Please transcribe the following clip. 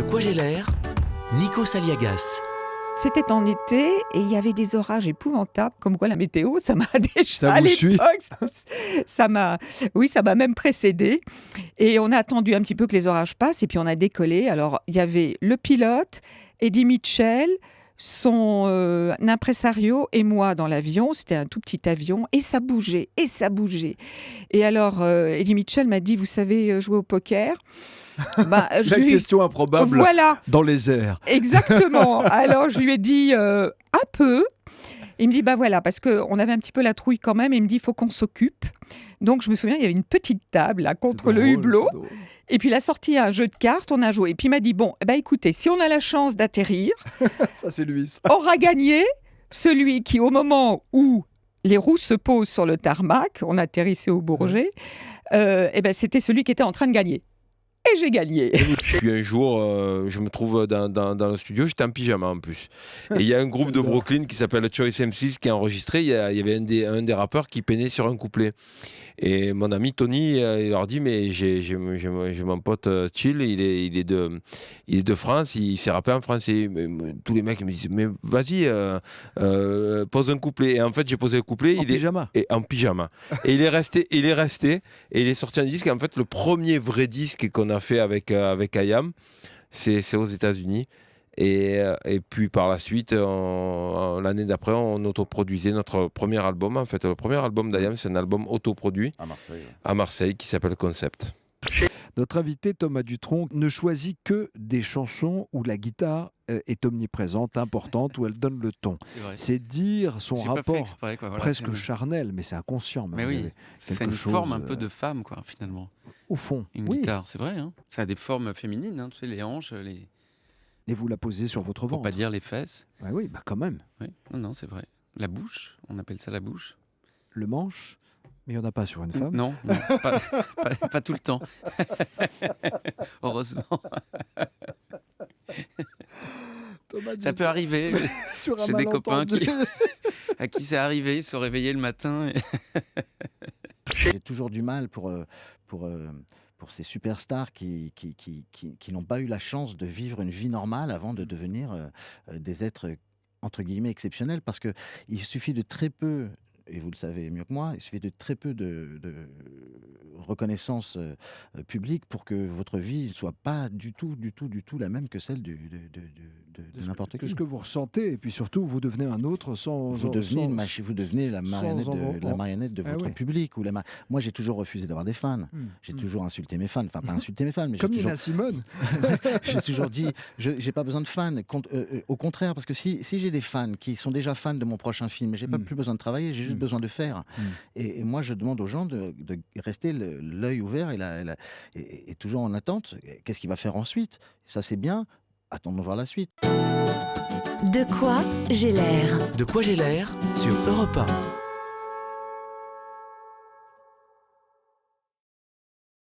De quoi j'ai l'air ? Nikos Aliagas. C'était en été et il y avait des orages épouvantables, comme quoi la météo, ça m'a déjà Ça à vous suit l'époque, ça m'a même précédé. Et on a attendu un petit peu que les orages passent et puis on a décollé. Alors il y avait le pilote, Eddie Mitchell, son impresario et moi dans l'avion. C'était un tout petit avion et ça bougeait. Et alors Eddie Mitchell m'a dit, vous savez jouer au poker ? La question improbable Voilà. dans les airs. Exactement. Alors, je lui ai dit un peu. Il me dit, voilà, parce qu'on avait un petit peu la trouille quand même. Il me dit, il faut qu'on s'occupe. Donc, je me souviens, il y avait une petite table là, contre le hublot. Et puis, il a sorti un jeu de cartes, on a joué. Et puis, il m'a dit, écoutez, si on a la chance d'atterrir, Ça, c'est lui, ça. aura gagné celui qui, au moment où les roues se posent sur le tarmac, on atterrissait au Bourget, c'était celui qui était en train de gagner. Et j'ai gagné. Puis un jour, je me trouve dans le studio, j'étais en pyjama en plus. Et il y a un groupe de Brooklyn qui s'appelle Choice MCs qui a enregistré. Il y avait un des rappeurs qui peinait sur un couplet. Et mon ami Tony, il leur dit, mais j'ai mon pote Chill, il est de France, il s'est rappé en français. Tous les mecs me disent, mais vas-y, pose un couplet. Et en fait, j'ai posé un couplet. En pyjama. Et il est resté, et il est sorti un disque. Et en fait, le premier vrai disque qu'on a fait avec IAM, c'est aux États-Unis. Et puis par la suite, l'année d'après, on autoproduisait notre premier album. En fait, le premier album d'IAM, c'est un album autoproduit à Marseille qui s'appelle Concept. Notre invité Thomas Dutronc ne choisit que des chansons où la guitare est omniprésente, importante, où elle donne le ton. C'est dire son rapport presque charnel, mais c'est inconscient. Mais oui, c'est une forme un peu de femme, quoi, finalement. Au fond, une guitare, c'est vrai. Hein. Ça a des formes féminines, hein, tu sais, les hanches, les... Et vous la posez sur votre ventre. Pour pas dire les fesses. Oui, quand même. Oui. Non, c'est vrai. La bouche, on appelle ça la bouche. Le manche, mais il n'y en a pas sur une femme. Non, pas tout le temps. Heureusement. Ça peut arriver. J'ai des copains à qui c'est arrivé, ils se sont réveillés le matin. J'ai toujours du mal pour ces superstars qui n'ont pas eu la chance de vivre une vie normale avant de devenir des êtres, entre guillemets, exceptionnels. Parce qu'il suffit de très peu, et vous le savez mieux que moi, il suffit de très peu de reconnaissance publique pour que votre vie ne soit pas du tout la même que celle de n'importe qui. Qu'est-ce que vous ressentez ? Et puis surtout, vous devenez un autre sans... Vous devenez la marionnette de votre public. Moi, j'ai toujours refusé d'avoir des fans. J'ai toujours insulté mes fans. Enfin, pas insulté mes fans, mais comme Nina Simone. J'ai toujours dit, j'ai pas besoin de fans. Au contraire, parce que si j'ai des fans qui sont déjà fans de mon prochain film, j'ai pas plus besoin de travailler, j'ai juste besoin de faire. Et moi, je demande aux gens de rester l'œil ouvert et toujours en attente. Qu'est-ce qu'il va faire ensuite ? Ça, c'est bien. Attendons de voir la suite. De quoi j'ai l'air ? De quoi j'ai l'air sur Europe 1.